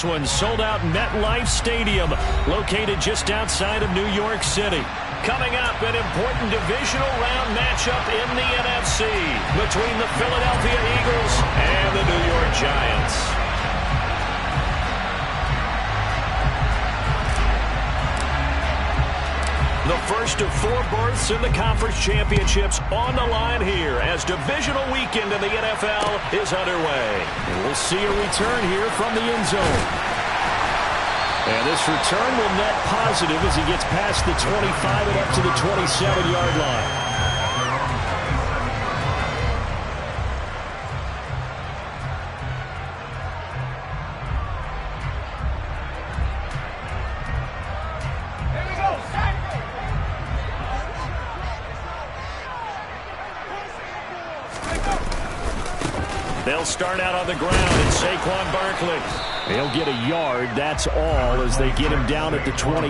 One sold out MetLife Stadium, located just outside of New York City. Coming up, an important divisional round matchup in the NFC between the Philadelphia Eagles and the New York Giants. The first of 4 berths in the conference championships on the line here as divisional weekend in the NFL is underway. And we'll see a return here from the end zone. And this return will net positive as he gets past the 25 and up to the 27-yard line. They'll start out on the ground, and Saquon Barkley. They'll get a yard, that's all, as they get him down at the 28.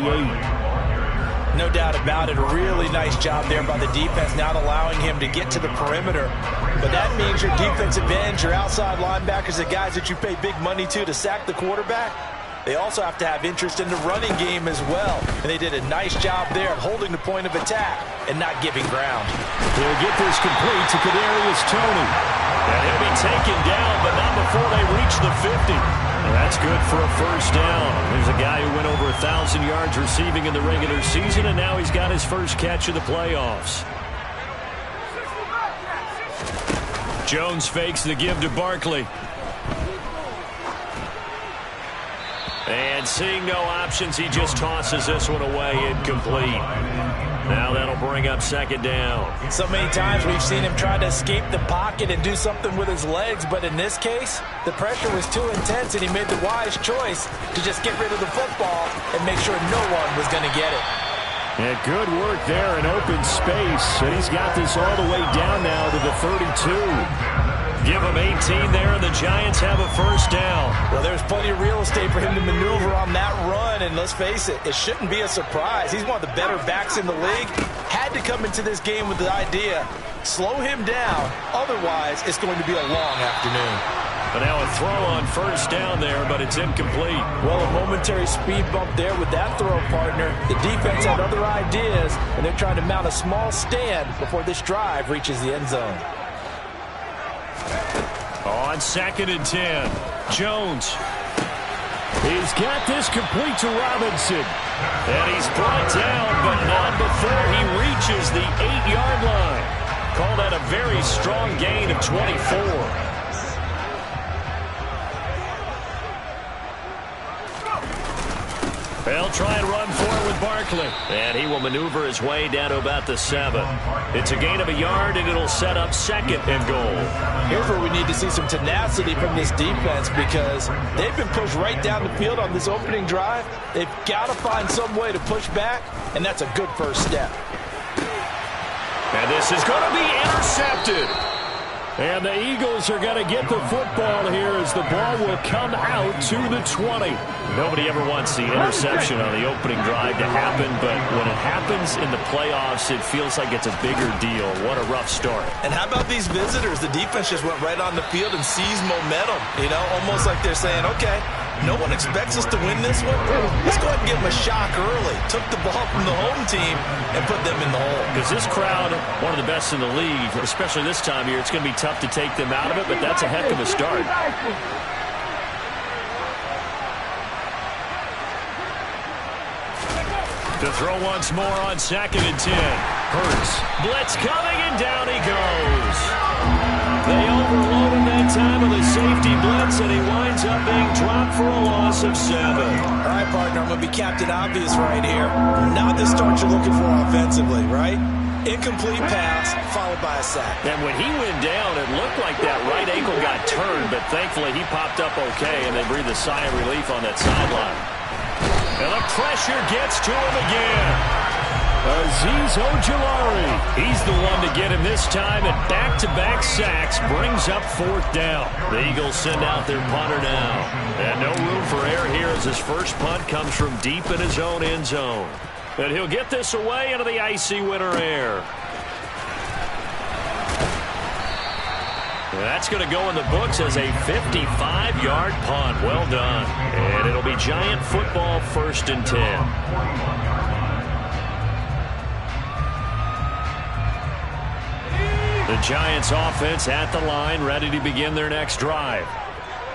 No doubt about it. A really nice job there by the defense, not allowing him to get to the perimeter. But that means your defensive ends, your outside linebackers, the guys that you pay big money to sack the quarterback, they also have to have interest in the running game as well. And they did a nice job there of holding the point of attack and not giving ground. He'll get this complete to Kadarius Toney. And he'll be taken down, but not before they reach the 50. And that's good for a first down. There's a guy who went over 1,000 yards receiving in the regular season, and now he's got his first catch of the playoffs. Jones fakes the give to Barkley. And seeing no options, he just tosses this one away, incomplete. Now that'll bring up second down. So many times we've seen him try to escape the pocket and do something with his legs, but in this case, the pressure was too intense and he made the wise choice to just get rid of the football and make sure no one was going to get it. And good work there in open space, and he's got this all the way down now to the 32. Give him 18 there, and the Giants have a first down. Well, there's plenty of real estate for him to maneuver on that run, and let's face it, it shouldn't be a surprise. He's one of the better backs in the league. Had to come into this game with the idea, slow him down, otherwise it's going to be a long afternoon. But now a throw on first down there, but it's incomplete. Well, a momentary speed bump there with that throw, partner. The defense had other ideas, and they're trying to mount a small stand before this drive reaches the end zone. On 2nd and 10, Jones. He's got this complete to Robinson. And he's brought down, but not before he reaches the 8-yard line. Called that a very strong gain of 24. They'll try and run for it with Barkley. And he will maneuver his way down to about the 7. It's a gain of a yard, and it'll set up 2nd and goal. Here's where we need to see some tenacity from this defense because they've been pushed right down the field on this opening drive. They've got to find some way to push back, and that's a good first step. And this is going to be intercepted. And the Eagles are going to get the football here as the ball will come out to the 20. Nobody ever wants the interception on the opening drive to happen, but when it happens in the playoffs, it feels like it's a bigger deal. What a rough start. And how about these visitors? The defense just went right on the field and seized momentum, almost like they're saying, okay, no one expects us to win this one. Let's go ahead and give them a shock early. Took the ball from the home team and put them in the hole. Because this crowd, one of the best in the league, especially this time of year, it's going to be tough to take them out of it, but that's a heck of a start. To throw once more on 2nd and 10. Hurts. Blitz coming, and down he goes. They overload him that time with a safety blitz, and he winds up being dropped for a loss of 7. All right, partner, I'm going to be Captain Obvious right here. Not the start you're looking for offensively, right? Incomplete pass, followed by a sack. And when he went down, it looked like that right ankle got turned, but thankfully he popped up okay, and they breathed a sigh of relief on that sideline. And the pressure gets to him again. Azeez Ojulari. He's the one to get him this time, and back-to-back sacks brings up 4th down. The Eagles send out their punter now. And no room for error here as his first punt comes from deep in his own end zone. And he'll get this away into the icy winter air. That's going to go in the books as a 55-yard punt. Well done. And it'll be Giant football, 1st and 10. The Giants offense at the line, ready to begin their next drive.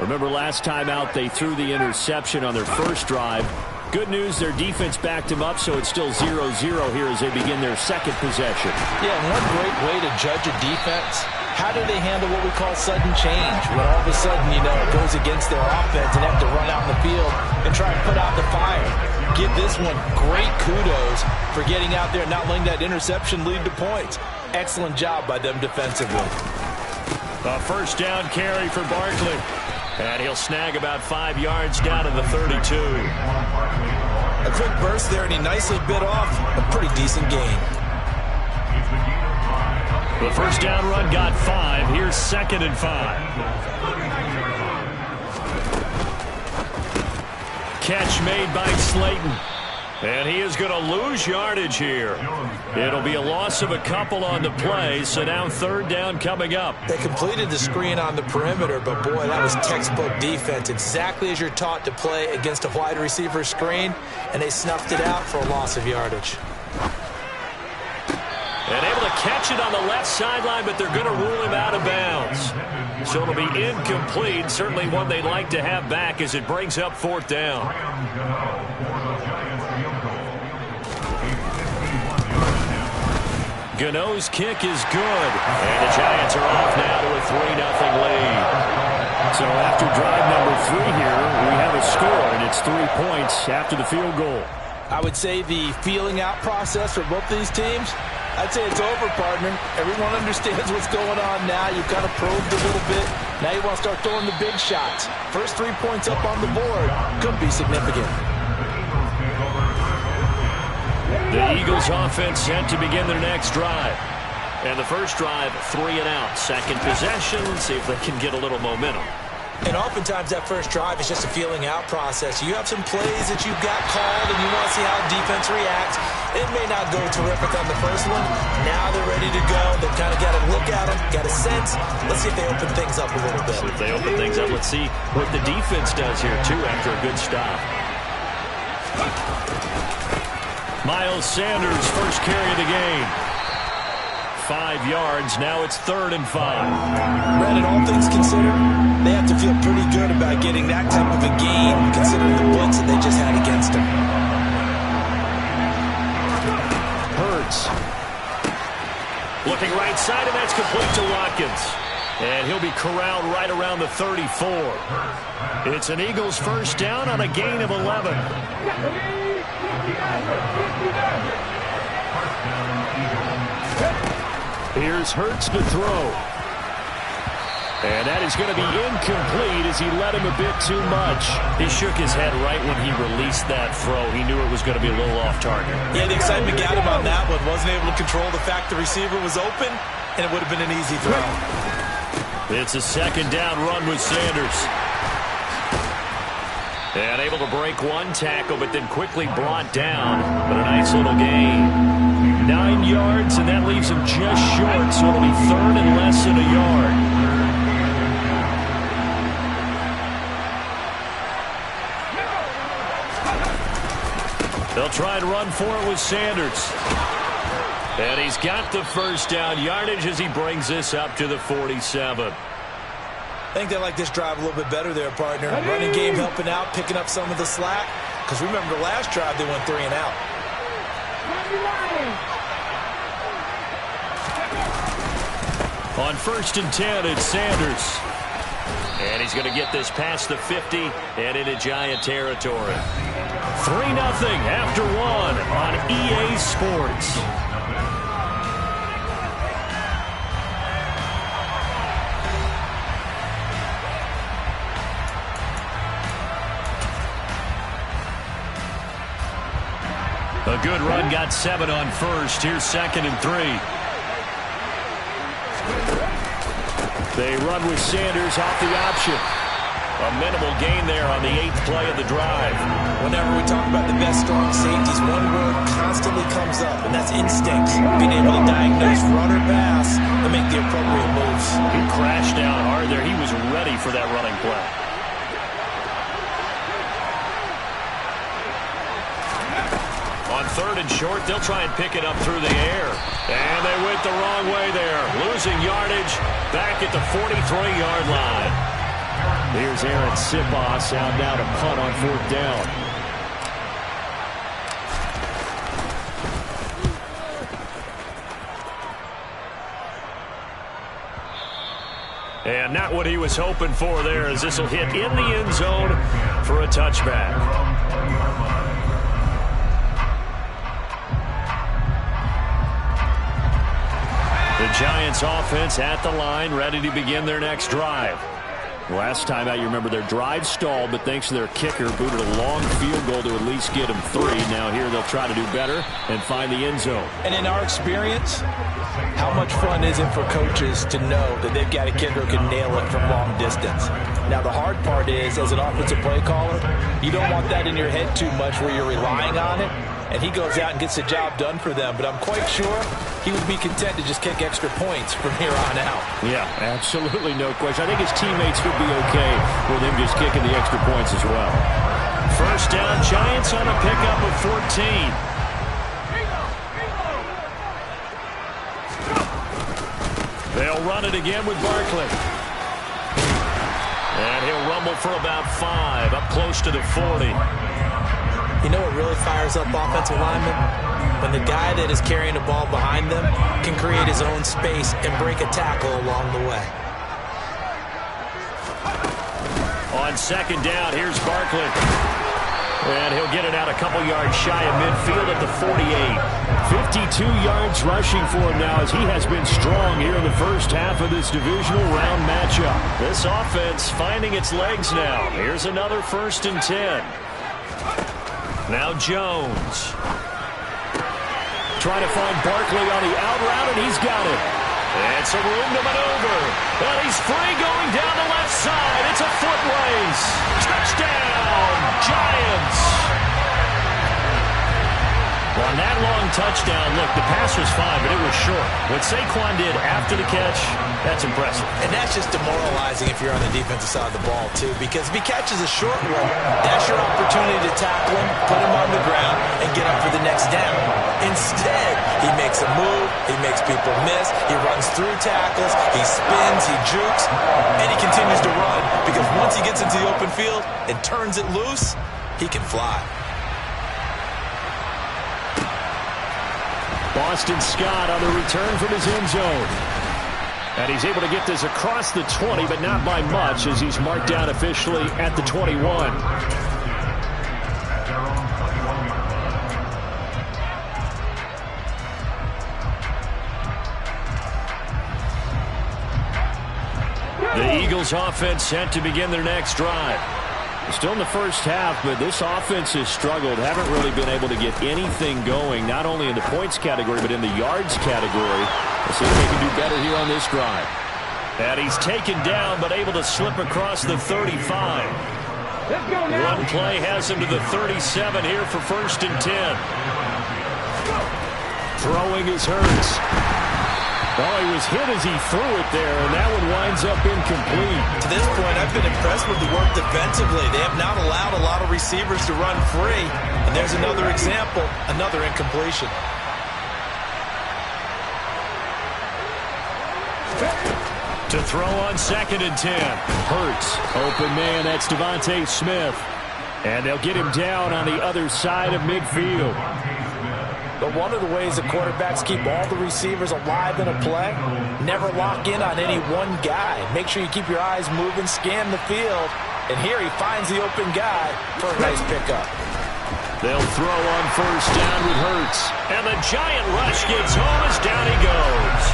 Remember last time out they threw the interception on their first drive. Good news, their defense backed them up, so it's still 0-0 here as they begin their second possession. Yeah, and one great way to judge a defense, how do they handle what we call sudden change? When all of a sudden, it goes against their offense and they have to run out in the field and try and put out the fire. Give this one great kudos for getting out there and not letting that interception lead to points. Excellent job by them defensively. A 1st down carry for Barkley. And he'll snag about 5 yards down to the 32. A quick burst there, and he nicely bit off a pretty decent gain. The 1st down run got 5. Here's 2nd and 5. Catch made by Slayton. And he is going to lose yardage here. It'll be a loss of a couple on the play, so now 3rd down coming up. They completed the screen on the perimeter, but boy, that was textbook defense. Exactly as you're taught to play against a wide receiver screen, and they snuffed it out for a loss of yardage. And able to catch it on the left sideline, but they're going to rule him out of bounds. So it'll be incomplete. Certainly one they'd like to have back as it brings up 4th down. Gano's kick is good. And the Giants are off now to a 3-0 lead. So after drive number 3 here, we have a score, and it's 3 points after the field goal. I would say the feeling out process for both these teams, I'd say it's over, partner. Everyone understands what's going on now. You've kind of probed a little bit. Now you want to start throwing the big shots. First 3 points up on the board could be significant. The Eagles offense set to begin their next drive. And the first drive, 3 and out. Second possession, see if they can get a little momentum. And oftentimes that first drive is just a feeling out process. You have some plays that you've got called and you want to see how defense reacts. It may not go terrific on the first one. Now they're ready to go. They've kind of got to look at them, got a sense. Let's see if they open things up a little bit. So if they open things up, let's see what the defense does here, too, after a good stop. Miles Sanders, first carry of the game. 5 yards. Now it's 3rd and 5. Brandon, all things considered, they have to feel pretty good about getting that type of a gain, considering the blitz that they just had against them. Hurts. Looking right side, and that's complete to Watkins. And he'll be corralled right around the 34. It's an Eagles first down on a gain of 11. Here's Hurts to throw. And that is going to be incomplete as he let him a bit too much. He shook his head right when he released that throw. He knew it was going to be a little off target. Yeah, the excitement got him on that one. Wasn't able to control the fact the receiver was open, and it would have been an easy throw. It's a 2nd down run with Sanders. And able to break one tackle, but then quickly brought down. But a nice little gain. 9 yards, and that leaves him just short, so it'll be 3rd and less than a yard. They'll try and run for it with Sanders. And he's got the first down yardage as he brings this up to the 47. I think they like this drive a little bit better there, partner. Running game helping out, picking up some of the slack. Because remember, the last drive they went 3 and out. On 1st and 10, it's Sanders. And he's going to get this past the 50 and into Giant territory. 3-0 after 1 on EA Sports. A good run, got 7 on first. Here's 2nd and 3. They run with Sanders off the option. A minimal gain there on the 8th play of the drive. Whenever we talk about the best strong safeties, one word constantly comes up, and that's instinct. Being able to diagnose run or pass and make the appropriate moves. He crashed down hard there. He was ready for that running play. On 3rd and short, they'll try and pick it up through the air. And they went the wrong way there. Losing yardage back at the 43-yard line. Here's Aaron Sipos out now to punt on 4th down. And not what he was hoping for there, as this will hit in the end zone for a touchback. The Giants offense at the line, ready to begin their next drive. Last time out, you remember their drive stalled, but thanks to their kicker, booted a long field goal to at least get them 3. Now here they'll try to do better and find the end zone. And in our experience, how much fun is it for coaches to know that they've got a kicker who can nail it from long distance? Now, the hard part is, as an offensive play caller, you don't want that in your head too much where you're relying on it, and he goes out and gets the job done for them. But I'm quite sure he would be content to just kick extra points from here on out. Yeah, absolutely no question. I think his teammates would be okay with him just kicking the extra points as well. 1st down, Giants on a pickup of 14. They'll run it again with Barkley. And he'll rumble for about 5, up close to the 40. You know what really fires up offensive linemen? When the guy that is carrying the ball behind them can create his own space and break a tackle along the way. On 2nd down, here's Barkley. And he'll get it out a couple yards shy of midfield at the 48. 52 yards rushing for him now, as he has been strong here in the first half of this divisional round matchup. This offense finding its legs now. Here's another 1st and 10. Now Jones. Trying to find Barkley on the out route, and he's got it. And some room to maneuver. And he's free going down the left side. It's a foot race. Touchdown, Giants. Well, on that long touchdown, look, the pass was fine, but it was short. What Saquon did after the catch, that's impressive. And that's just demoralizing if you're on the defensive side of the ball, too, because if he catches a short one, that's your opportunity to tackle him, put him on the ground, and get up for the next down. Instead, he makes a move, he makes people miss, he runs through tackles, he spins, he jukes, and he continues to run, because once he gets into the open field and turns it loose, he can fly. Boston Scott on the return from his end zone. And he's able to get this across the 20, but not by much, as he's marked down officially at the 21. The Eagles offense set to begin their next drive. Still in the first half, but this offense has struggled. Haven't really been able to get anything going, not only in the points category, but in the yards category. Let's see if they can do better here on this drive. And he's taken down, but able to slip across the 35. One play has him to the 37 here for 1st and 10. Throwing is Hurts. Oh, he was hit as he threw it there, and that one winds up incomplete. To this point, I've been impressed with the work defensively. They have not allowed a lot of receivers to run free. And there's another example, another incompletion. To throw on 2nd and 10. Hurts. Open man, that's Devontae Smith. And they'll get him down on the other side of midfield. But one of the ways the quarterbacks keep all the receivers alive in a play, never lock in on any one guy. Make sure you keep your eyes moving, scan the field. And here he finds the open guy for a nice pickup. They'll throw on 1st down with Hurts. And the giant rush gets home as down he goes.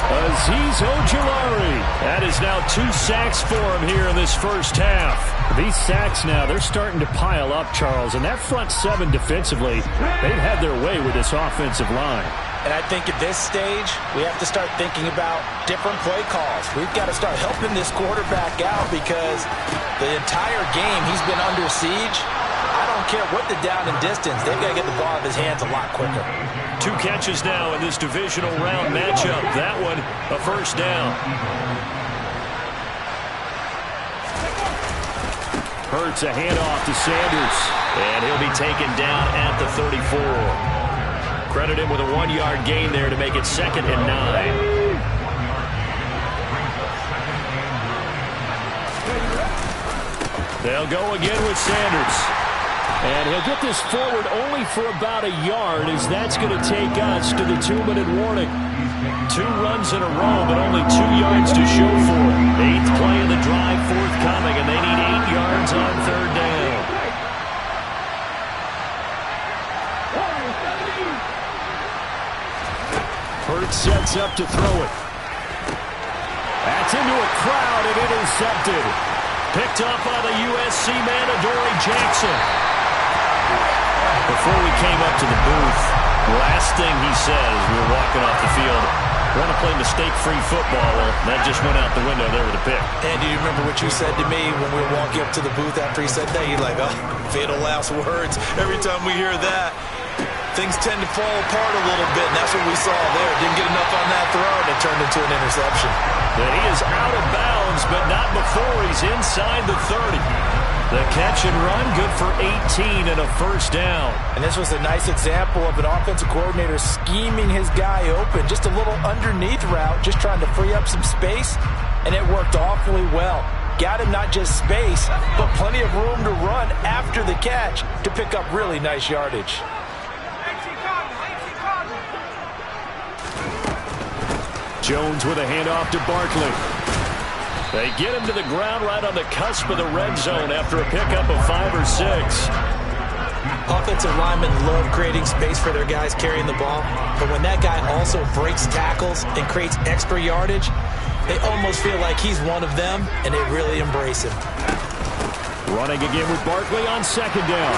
Azeez Ojulari. That is now 2 sacks for him here in this first half. These sacks now, they're starting to pile up, Charles. And that front seven defensively, they've had their way with this offensive line. And I think at this stage, we have to start thinking about different play calls. We've got to start helping this quarterback out because the entire game he's been under siege. I don't care what the down and distance. They've got to get the ball out of his hands a lot quicker. 2 catches now in this divisional round matchup. That one, a first down. Hurts a handoff to Sanders. And he'll be taken down at the 34. Credit him with a 1-yard gain there to make it 2nd and 9. They'll go again with Sanders. And he'll get this forward only for about a yard, as that's going to take us to the 2-minute warning. 2 runs in a row, but only 2 yards to show for it. 8th play of the drive forthcoming, and they need 8 yards on 3rd down. Hurts sets up to throw it. That's into a crowd and intercepted. Picked up by the USC man, Adoree Jackson. Before we came up to the booth, last thing he said as we were walking off the field, want to play mistake-free football. Well, that just went out the window there with a pick. And do you remember what you said to me when we were walking up to the booth after he said that? You're like, oh, fatal last words. Every time we hear that, things tend to fall apart a little bit, and that's what we saw there. Didn't get enough on that throw, and it turned into an interception. And he is out of bounds, but not before he's inside the 30. The catch and run, good for 18 and a first down. And this was a nice example of an offensive coordinator scheming his guy open. Just a little underneath route, just trying to free up some space, and it worked awfully well. Got him not just space, but plenty of room to run after the catch to pick up really nice yardage. Jones with a handoff to Barkley. They get him to the ground right on the cusp of the red zone after a pickup of 5 or 6. Offensive linemen love creating space for their guys carrying the ball, but when that guy also breaks tackles and creates extra yardage, they almost feel like he's one of them, and they really embrace him. Running again with Barkley on 2nd down.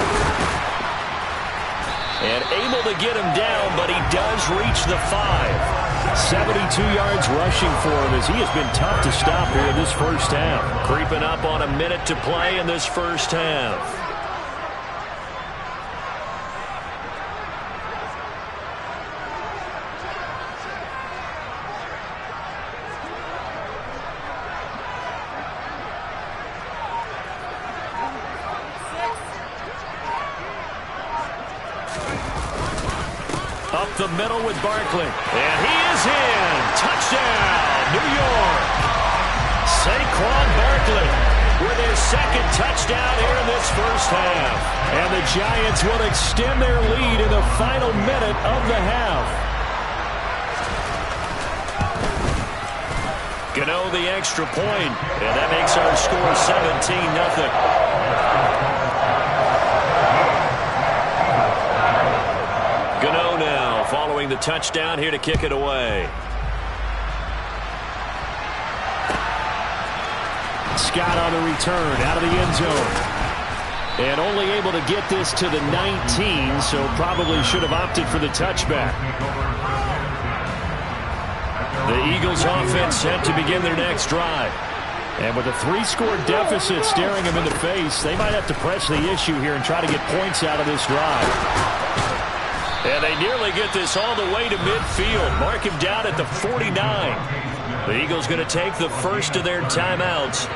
And able to get him down, but he does reach the 5. 72 yards rushing for him as he has been tough to stop here in this first half. Creeping up on a minute to play in this first half. Up the middle with Barkley. And he is in. Touchdown, New York. Saquon Barkley with his 2nd touchdown here in this first half. And the Giants will extend their lead in the final minute of the half. Gano the extra point. And that makes our score 17-0. Gano now following the touchdown here to kick it away. Scott on the return out of the end zone. And only able to get this to the 19, so probably should have opted for the touchback. The Eagles offense set to begin their next drive. And with a 3-score deficit staring them in the face, they might have to press the issue here and try to get points out of this drive. And they nearly get this all the way to midfield. Mark him down at the 49. The Eagles going to take the first of their timeouts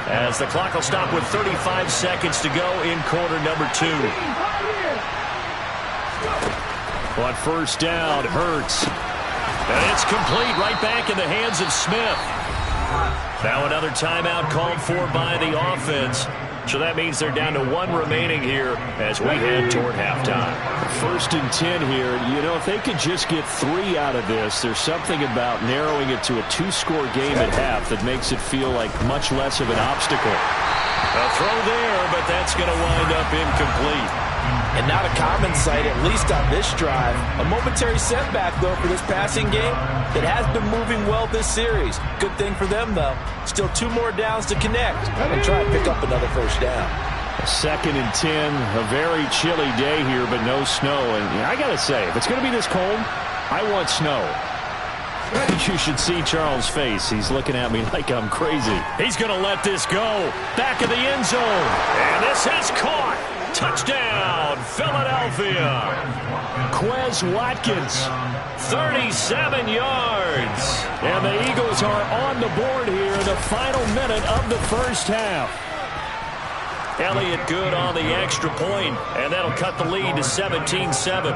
as the clock will stop with 35 seconds to go in quarter number 2. On first down, Hurts. And it's complete right back in the hands of Smith. Now another timeout called for by the offense. So that means they're down to 1 remaining here as we head toward halftime. 1st and 10 here. You know, if they could just get 3 out of this, there's something about narrowing it to a 2-score game at half that makes it feel like much less of an obstacle. A throw there, but that's going to wind up incomplete. And not a common sight, at least on this drive. A momentary setback, though, for this passing game that has been moving well this series. Good thing for them, though. Still 2 more downs to connect and try and pick up another first down. 2nd and 10, a very chilly day here, but no snow. And I got to say, if it's going to be this cold, I want snow. You should see Charles' face. He's looking at me like I'm crazy. He's going to let this go. Back of the end zone. And this is caught. Touchdown, Philadelphia. Quez Watkins, 37 yards. And the Eagles are on the board here in the final minute of the first half. Elliott good on the extra point, and that'll cut the lead to 17-7.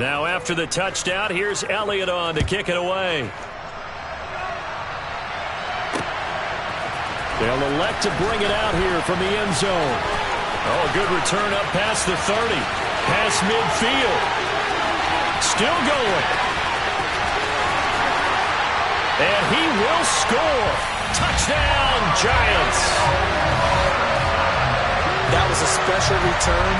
Now after the touchdown, here's Elliott on to kick it away. They'll elect to bring it out here from the end zone. Oh, a good return up past the 30. Past midfield. Still going. And he will score. Touchdown, Giants. That was a special return,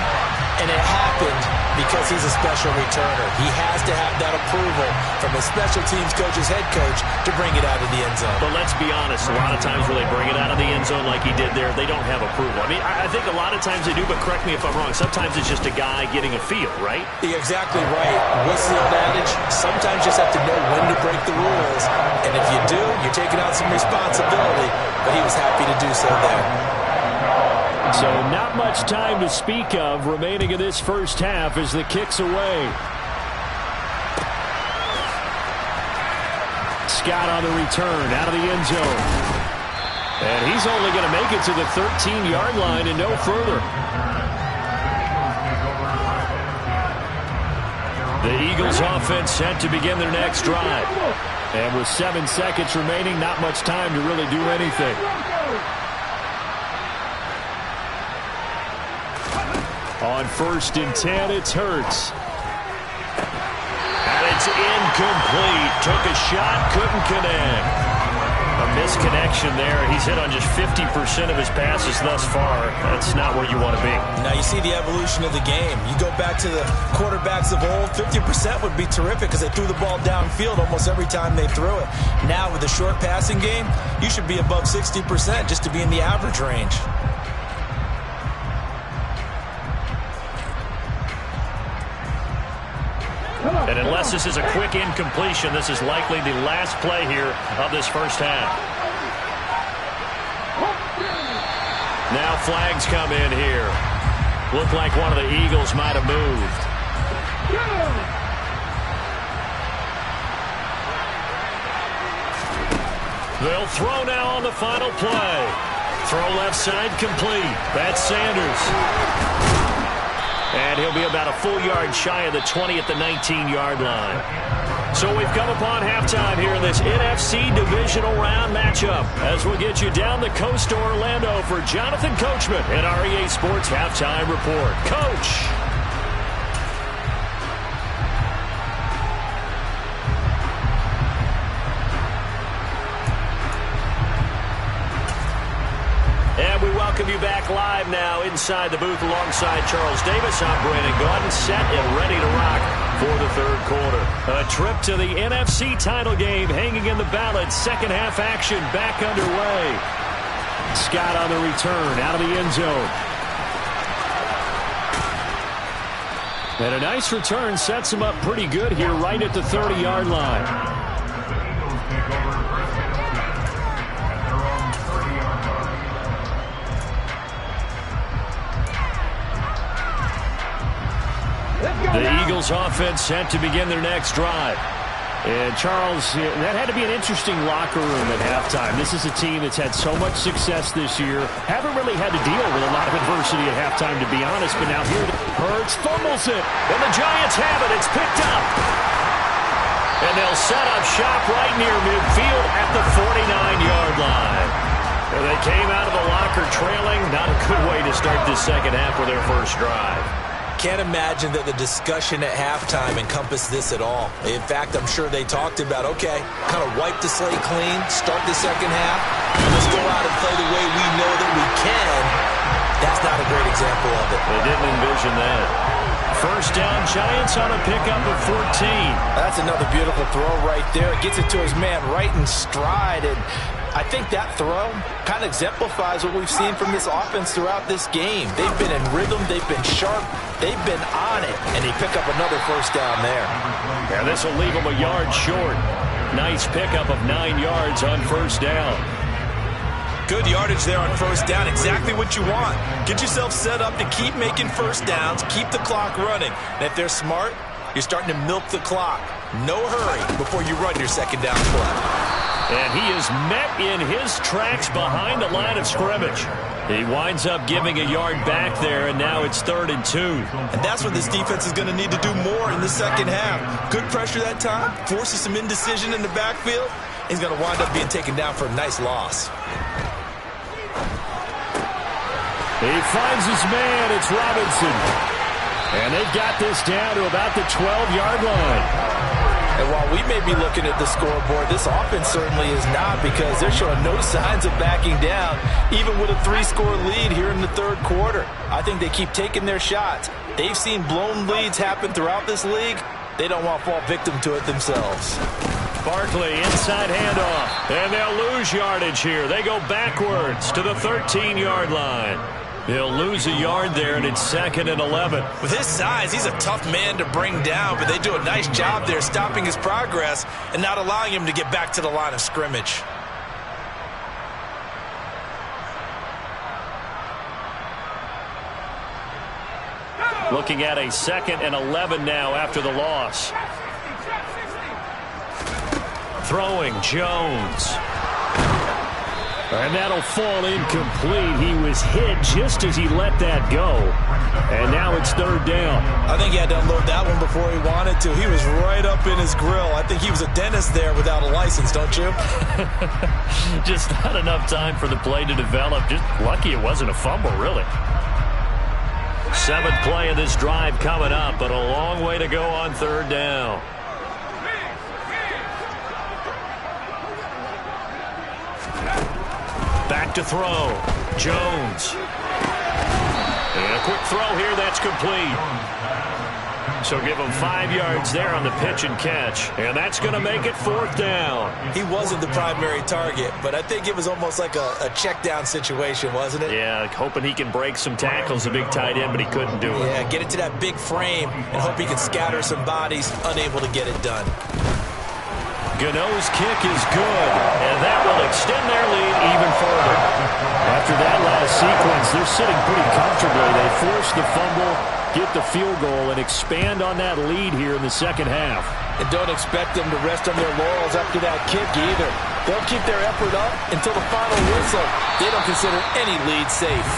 and it happened because he's a special returner. He has to have that approval from his special teams coach's head coach to bring it out of the end zone. But let's be honest, a lot of times when they bring it out of the end zone like he did there, they don't have approval. I mean, I think a lot of times they do, but correct me if I'm wrong. Sometimes it's just a guy getting a feel, right? You're exactly right. What's the old adage? Sometimes you just have to know when to break the rules. And if you do, you're taking on some responsibility. But he was happy to do so there. So not much time to speak of remaining in this first half as the kick's away. Scott on the return out of the end zone. And he's only going to make it to the 13-yard line and no further. The Eagles offense set to begin their next drive. And with 7 seconds remaining, not much time to really do anything. On 1st and 10, it's Hurts. And it's incomplete. Took a shot, couldn't connect. A misconnection there. He's hit on just 50% of his passes thus far. That's not where you want to be. Now you see the evolution of the game. You go back to the quarterbacks of old, 50% would be terrific because they threw the ball downfield almost every time they threw it. Now with the short passing game, you should be above 60% just to be in the average range. And unless this is a quick incompletion, this is likely the last play here of this first half. Now flags come in here. Look like one of the Eagles might have moved. They'll throw now on the final play. Throw left side complete. That's Sanders. And he'll be about a full yard shy of the 20 at the 19-yard line. So we've come upon halftime here in this NFC divisional round matchup as we'll get you down the coast to Orlando for Jonathan Coachman and our EA Sports Halftime Report. Coach. And we welcome you back live now inside the booth alongside Charles Davis. I'm Brandon Gaudin, set and ready to rock for the third quarter. A trip to the NFC title game hanging in the balance. Second half action back underway. Scott on the return out of the end zone. And a nice return sets him up pretty good here right at the 30-yard line. The Eagles offense set to begin their next drive. And Charles, that had to be an interesting locker room at halftime. This is a team that's had so much success this year. Haven't really had to deal with a lot of adversity at halftime, to be honest. But now here, Hurts fumbles it. And the Giants have it. It's picked up. And they'll set up shop right near midfield at the 49-yard line. And they came out of the locker trailing. Not a good way to start this second half with their first drive. can't imagine that the discussion at halftime encompassed this at all. In fact, I'm sure they talked about, okay, kind of wipe the slate clean, start the second half, and let's go out and play the way we know that we can. That's not a great example of it. They didn't envision that. First down, Giants on a pickup of 14. That's another beautiful throw right there. Gets it to his man right in stride, and I think that throw kind of exemplifies what we've seen from this offense throughout this game. They've been in rhythm, they've been sharp, they've been on it, and they pick up another first down there. And this will leave them a yard short. Nice pickup of 9 yards on first down. Good yardage there on first down. Exactly what you want. Get yourself set up to keep making first downs, keep the clock running. And if they're smart, you're starting to milk the clock. No hurry before you run your second down play. And he is met in his tracks behind the line of scrimmage. He winds up giving a yard back there, and now it's 3rd and 2. And that's what this defense is going to need to do more in the second half. Good pressure that time, forces some indecision in the backfield. He's going to wind up being taken down for a nice loss. He finds his man. It's Robinson. And they've got this down to about the 12-yard line. And while we may be looking at the scoreboard, this offense certainly is not, because they're showing no signs of backing down, even with a 3-score lead here in the third quarter. I think they keep taking their shots. They've seen blown leads happen throughout this league. They don't want to fall victim to it themselves. Barkley, inside handoff. And they'll lose yardage here. They go backwards to the 13-yard line. He'll lose a yard there, and it's 2nd and 11. With his size, he's a tough man to bring down, but they do a nice job there stopping his progress and not allowing him to get back to the line of scrimmage. Looking at a 2nd and 11 now after the loss. Throwing, Jones. And that'll fall incomplete. He was hit just as he let that go. And now it's 3rd down. I think he had to unload that one before he wanted to. He was right up in his grill. I think he was a dentist there without a license, don't you? Just not enough time for the play to develop. Just lucky it wasn't a fumble, really. 7th play of this drive coming up, but a long way to go on 3rd down. Back to throw. Jones. And a quick throw here. That's complete. So give him 5 yards there on the pitch and catch. And that's going to make it 4th down. He wasn't the primary target, but I think it was almost like a check down situation, wasn't it? Yeah, hoping he can break some tackles, a big tight end, but he couldn't do it. Yeah, get it to that big frame and hope he can scatter some bodies, unable to get it done. Gano's kick is good, and that will extend their lead even further. After that last sequence, they're sitting pretty comfortably. They force the fumble, get the field goal, and expand on that lead here in the second half. And don't expect them to rest on their laurels after that kick either. They'll keep their effort up until the final whistle. They don't consider any lead safe.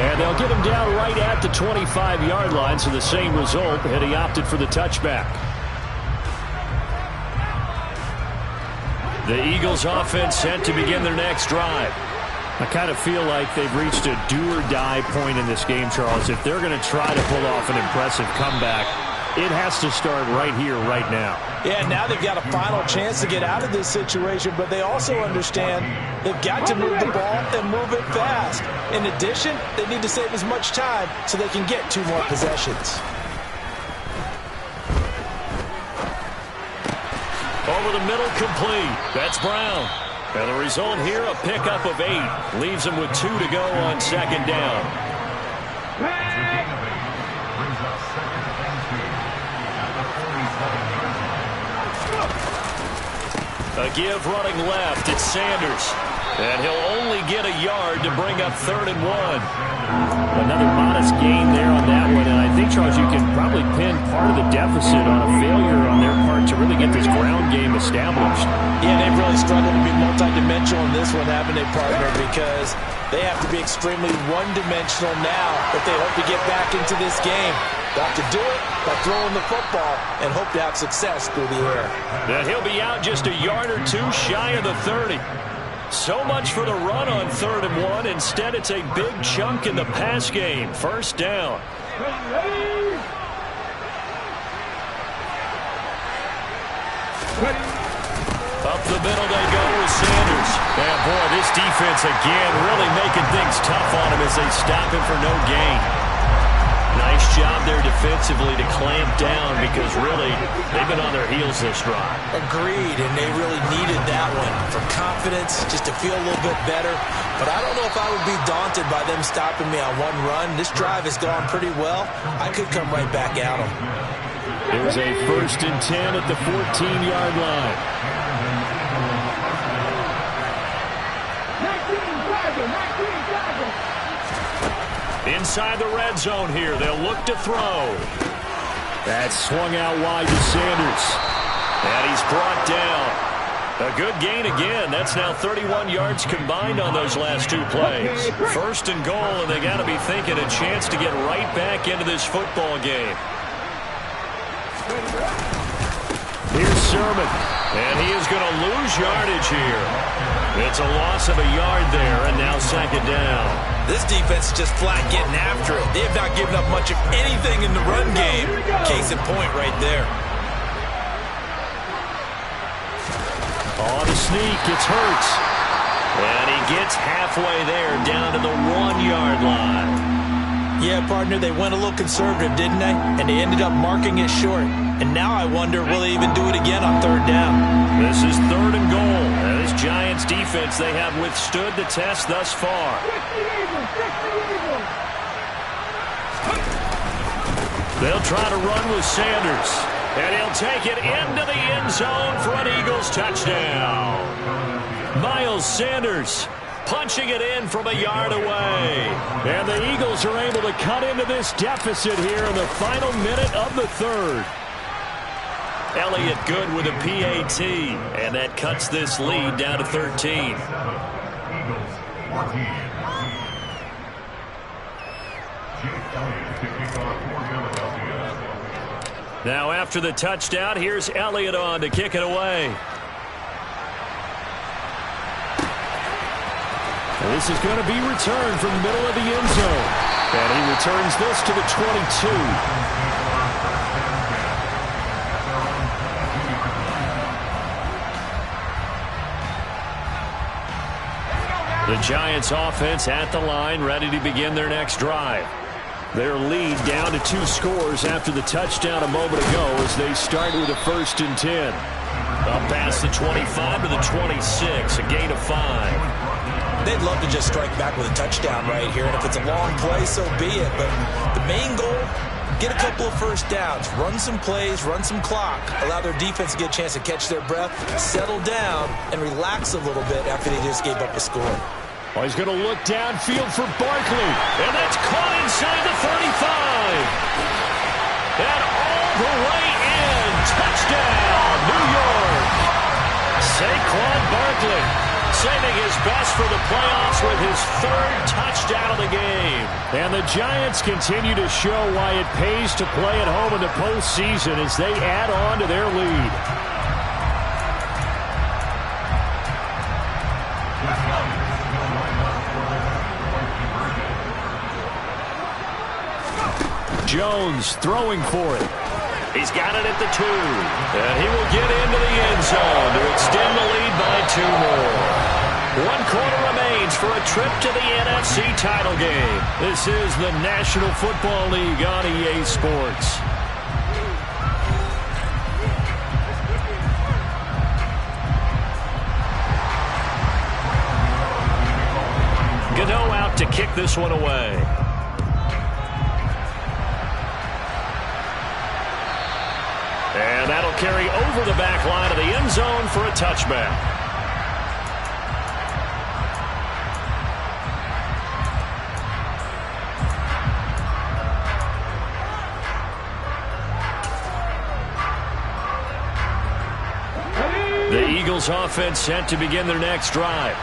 And they'll get him down right at the 25-yard line, so the same result, and he opted for the touchback. The Eagles offense set to begin their next drive. I kind of feel like they've reached a do-or-die point in this game, Charles. If they're going to try to pull off an impressive comeback, it has to start right here, right now. Yeah, now they've got a final chance to get out of this situation, but they also understand they've got to move the ball and move it fast. In addition, they need to save as much time so they can get 2 more possessions. Over the middle, complete. That's Brown. And the result here, a pickup of 8. Leaves him with 2 to go on 2nd down. A give running left. It's Sanders. And he'll only get a yard to bring up 3rd and 1. Another modest gain there on that one. And I think, Charles, you can probably pin part of the deficit on a failure on their part to really get this ground game established. Yeah, they've really struggled to be multidimensional in this one, haven't they, partner? Because they have to be extremely one-dimensional now if they hope to get back into this game. Got to do it by throwing the football and hope to have success through the air. And he'll be out just a yard or 2 shy of the 30. So much for the run on 3rd and 1. Instead, it's a big chunk in the pass game. First down. Up the middle they go with Sanders. And boy, this defense again really making things tough on him as they stop him for no gain. Nice job there defensively to clamp down because really they've been on their heels this drive. Agreed, and they really needed that one for confidence, just to feel a little bit better. But I don't know if I would be daunted by them stopping me on one run. This drive has gone pretty well. I could come right back at them. There's a 1st and 10 at the 14-yard line. Inside the red zone here, they'll look to throw. That's swung out wide to Sanders. And he's brought down. A good gain again. That's now 31 yards combined on those last 2 plays. 1st and goal, and they got to be thinking a chance to get right back into this football game. Here's Sermon, and he is going to lose yardage here. It's a loss of a yard there, and now 2nd down. This defense is just flat getting after it. They have not given up much of anything in the run game. Case in point right there. On the sneak, it's Hurts. And he gets halfway there, down to the 1-yard line. Yeah, partner, they went a little conservative, didn't they? And they ended up marking it short. And now I wonder, will they even do it again on 3rd down? This is 3rd and goal. And this Giants defense, they have withstood the test thus far. They'll try to run with Sanders. And he'll take it into the end zone for an Eagles touchdown. Miles Sanders punching it in from a yard away. And the Eagles are able to cut into this deficit here in the final minute of the 3rd. Elliott good with a PAT, and that cuts this lead down to 13. Now after the touchdown, here's Elliott on to kick it away. And this is going to be returned from the middle of the end zone. And he returns this to the 22. The Giants offense at the line, ready to begin their next drive. Their lead down to 2 scores after the touchdown a moment ago as they start with a 1st and 10. Up past the 25 to the 26, a gain of 5. They'd love to just strike back with a touchdown right here, and if it's a long play, so be it. But the main goal, get a couple of 1st downs, run some plays, run some clock, allow their defense to get a chance to catch their breath, settle down, and relax a little bit after they just gave up a score. Well, he's going to look downfield for Barkley, and that's caught inside the 35. And all the way in, touchdown, New York. Saquon Barkley saving his best for the playoffs with his 3rd touchdown of the game. And the Giants continue to show why it pays to play at home in the postseason as they add on to their lead. Jones throwing for it. He's got it at the 2. And he will get into the end zone to extend the lead by 2 more. 1 quarter remains for a trip to the NFC title game. This is the National Football League on EA Sports. Gano out to kick this one away. And that'll carry over the back line of the end zone for a touchback. The Eagles offense set to begin their next drive.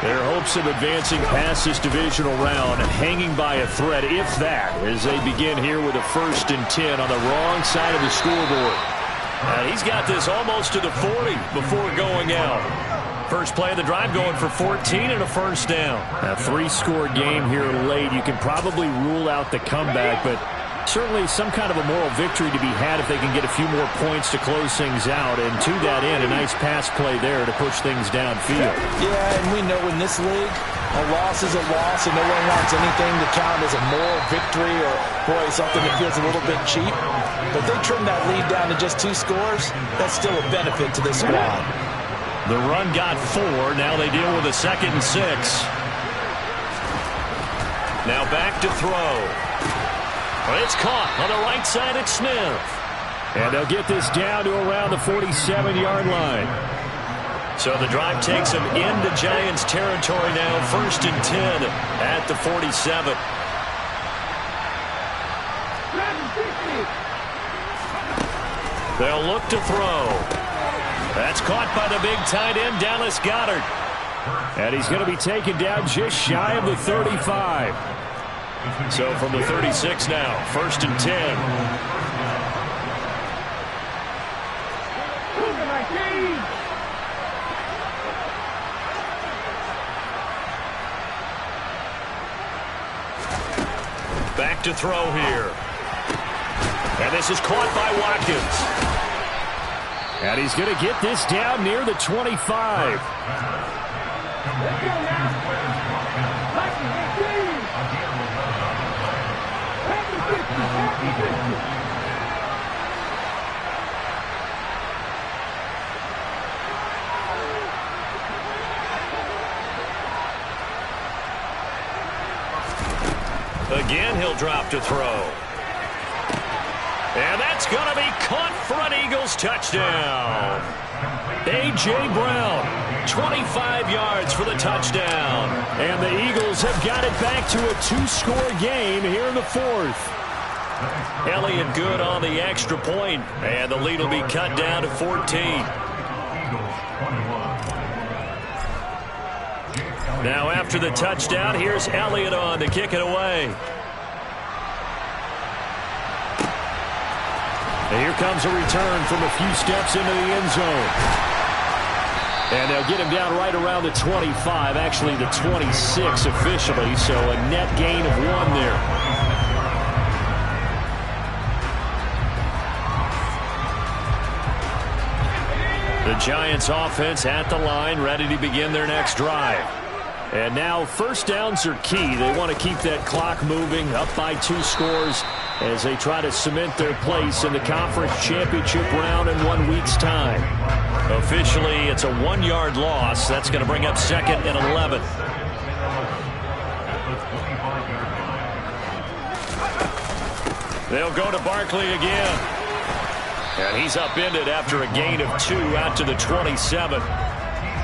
Their hopes of advancing past this divisional round hanging by a thread, if that, as they begin here with a 1st and 10 on the wrong side of the scoreboard. And he's got this almost to the 40 before going out. First play of the drive going for 14 and a 1st down. A 3-score game here late. You can probably rule out the comeback, but Certainly some kind of a moral victory to be had if they can get a few more points to close things out. And to that end, a nice pass play there to push things downfield. Yeah, and we know in this league, a loss is a loss, and no one wants anything to count as a moral victory or, boy, something that feels a little bit cheap. But they trim that lead down to just 2 scores. That's still a benefit to this squad. The run got 4. Now they deal with a 2nd and 6. Now back to throw. It's caught on the right side at Smith. And they'll get this down to around the 47-yard line. So the drive takes them into Giants territory now. 1st and 10 at the 47. They'll look to throw. That's caught by the big tight end, Dallas Goedert. And he's going to be taken down just shy of the 35. So from the 36 now, 1st and 10. Back to throw here. And this is caught by Watkins. And he's going to get this down near the 25. Again, he'll drop to throw. And that's going to be caught for an Eagles touchdown. A.J. Brown, 25 yards for the touchdown. And the Eagles have got it back to a 2-score game here in the 4th. Elliott good on the extra point, and the lead will be cut down to 14. Now after the touchdown, here's Elliott on to kick it away. And here comes a return from a few steps into the end zone. And they'll get him down right around the 25, actually the 26 officially, so a net gain of 1 there. The Giants offense at the line, ready to begin their next drive. And now 1st downs are key. They want to keep that clock moving, up by 2 scores as they try to cement their place in the conference championship round in 1 week's time. Officially, it's a 1-yard loss. That's going to bring up 2nd and 11. They'll go to Barkley again. And he's upended after a gain of 2 out to the 27.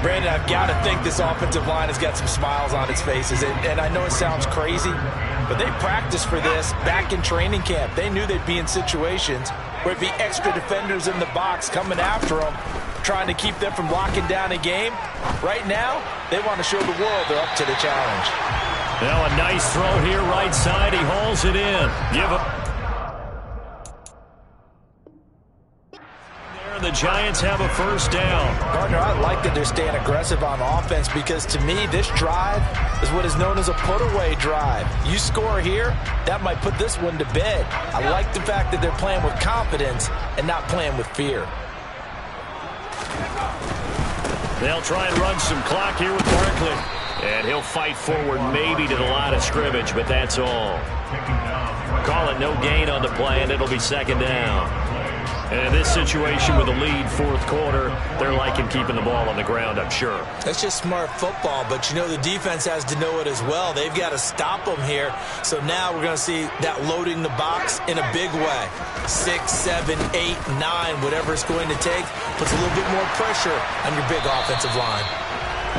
Brandon, I've got to think this offensive line has got some smiles on its faces. And I know it sounds crazy, but they practiced for this back in training camp. They knew they'd be in situations where it'd be extra defenders in the box coming after them, trying to keep them from locking down a game. Right now, they want to show the world they're up to the challenge. Now a nice throw here right side. He hauls it in. Give him. The Giants have a 1st down. Partner, I like that they're staying aggressive on offense because to me, this drive is what is known as a put-away drive. You score here, that might put this one to bed. I like the fact that they're playing with confidence and not playing with fear. They'll try and run some clock here with Barkley. And he'll fight forward maybe to the line of scrimmage, but that's all. Call it no gain on the play, and it'll be 2nd down. And in this situation with a lead 4th quarter, they're liking keeping the ball on the ground, I'm sure. That's just smart football, but you know the defense has to know it as well. They've got to stop them here. So now we're going to see that loading the box in a big way. 6, 7, 8, 9, whatever it's going to take, puts a little bit more pressure on your big offensive line.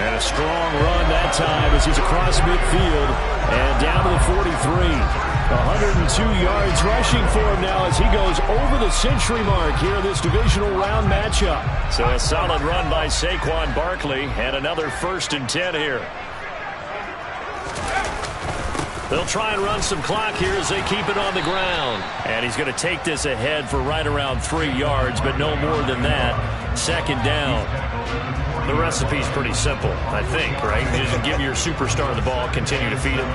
And a strong run that time as he's across midfield and down to the 43. 102 yards rushing for him now as he goes over the century mark here in this divisional round matchup. So a solid run by Saquon Barkley and another 1st and 10 here. They'll try and run some clock here as they keep it on the ground. And he's going to take this ahead for right around 3 yards, but no more than that. Second down. The recipe's pretty simple, I think, right? Just give your superstar the ball, continue to feed him.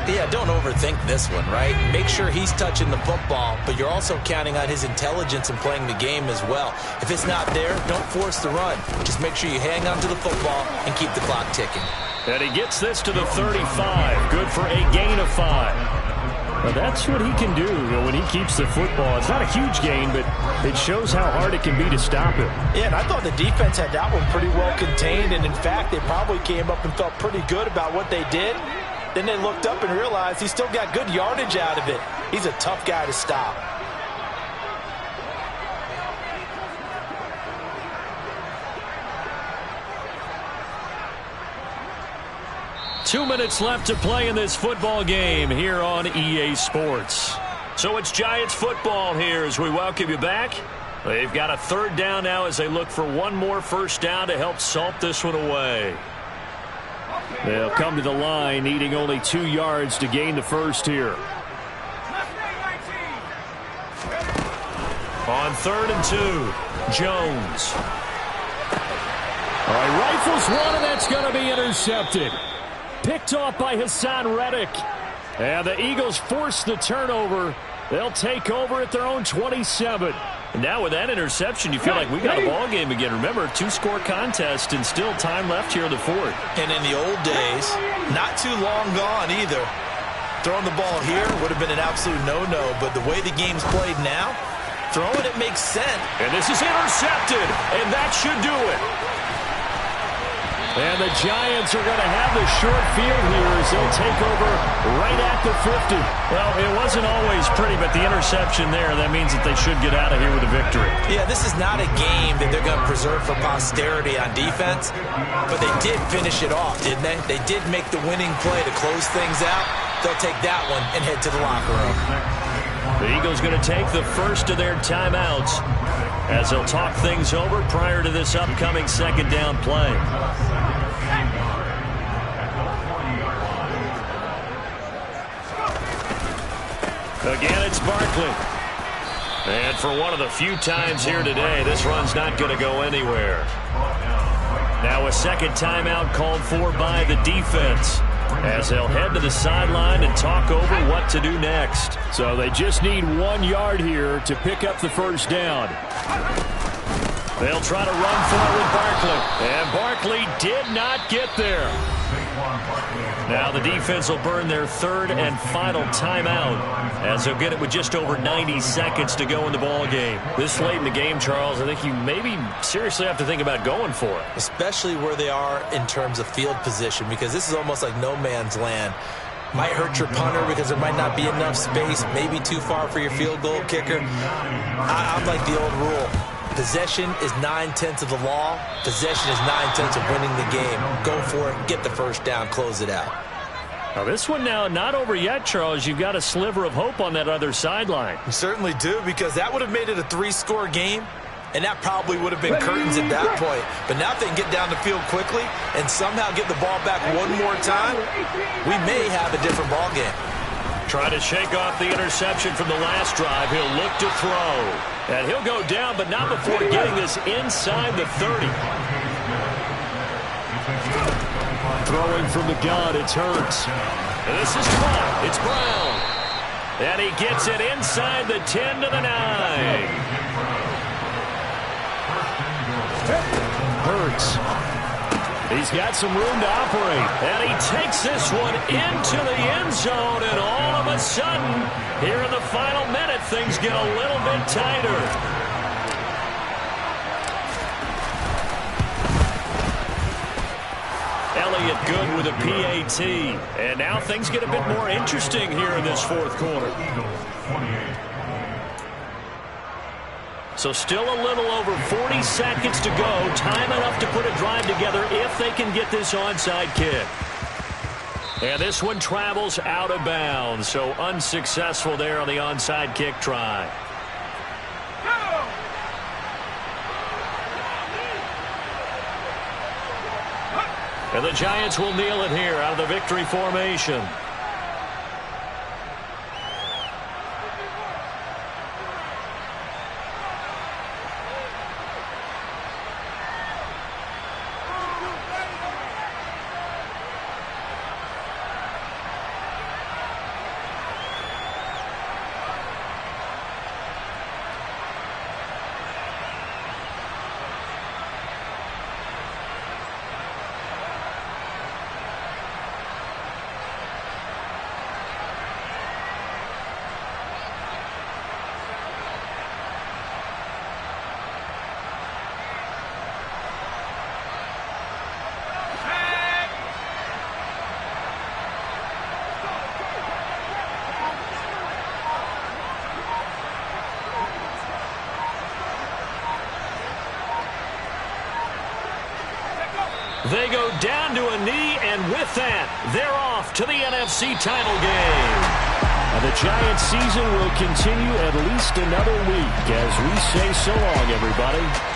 Yeah, don't overthink this one, right? Make sure he's touching the football, but you're also counting on his intelligence in playing the game as well. If it's not there, don't force the run. Just make sure you hang on to the football and keep the clock ticking. And he gets this to the 35. Good for a gain of 5. Well, that's what he can do when he keeps the football. It's not a huge gain, but it shows how hard it can be to stop him. Yeah, and I thought the defense had that one pretty well contained, and in fact, they probably came up and felt pretty good about what they did. Then they looked up and realized he still got good yardage out of it. He's a tough guy to stop. Two minutes left to play in this football game here on EA Sports. So it's Giants football here as we welcome you back. They've got a third down now as they look for one more first down to help salt this one away. They'll come to the line needing only 2 yards to gain the first here. On 3rd and 2, Jones. All right, rifles one, and that's going to be intercepted. Picked off by Hassan Reddick. And the Eagles force the turnover. They'll take over at their own 27. And now with that interception, you feel like we got a ball game again. Remember, 2-score contest and still time left here in the 4th. And in the old days, not too long gone either. Throwing the ball here would have been an absolute no-no, but the way the game's played now, throwing it makes sense. And this is intercepted, and that should do it. And the Giants are going to have the short field here as they'll take over right at the 50. Well, it wasn't always pretty, but the interception there, that means that they should get out of here with a victory. Yeah, this is not a game that they're going to preserve for posterity on defense, but they did finish it off, didn't they? They did make the winning play to close things out. They'll take that one and head to the locker room. The Eagles going to take the first of their timeouts as they'll talk things over prior to this upcoming second down play. Again, it's Barkley. And for one of the few times here today, this run's not going to go anywhere. Now a second timeout called for by the defense as they'll head to the sideline and talk over what to do next. So they just need 1 yard here to pick up the first down. They'll try to run for it with Barkley. And Barkley did not get there. Now the defense will burn their third and final timeout as they'll get it with just over 90 seconds to go in the ball game. This late in the game, Charles, I think you maybe seriously have to think about going for it. Especially where they are in terms of field position, because this is almost like no man's land. Might hurt your punter because there might not be enough space, maybe too far for your field goal kicker. I'm like the old rule. Possession is 9/10 of the law. Possession is 9/10 of winning the game. Go for it, get the first down, close it out. Now this one now not over yet, Charles. You've got a sliver of hope on that other sideline. You certainly do, because that would have made it a 3-score game, and that probably would have been curtains at that point. But now if they can get down the field quickly and somehow get the ball back one more time, we may have a different ball game. Try to shake off the interception from the last drive. He'll look to throw. And he'll go down, but not before getting this inside the 30. Throwing from the gun, it's Hurts. And this is caught. It's Brown. And he gets it inside the 10 to the 9. Hurts. He's got some room to operate. And he takes this one into the end zone. And all of a sudden, here in the final minute, things get a little bit tighter. Elliott good with a PAT. And now things get a bit more interesting here in this fourth quarter. So still a little over 40 seconds to go. Time enough to put a drive together if they can get this onside kick. And this one travels out of bounds. So unsuccessful there on the onside kick try. And the Giants will kneel it here out of the victory formation. They go down to a knee, and with that, they're off to the NFC title game. And the Giants season will continue at least another week as we say so long, everybody.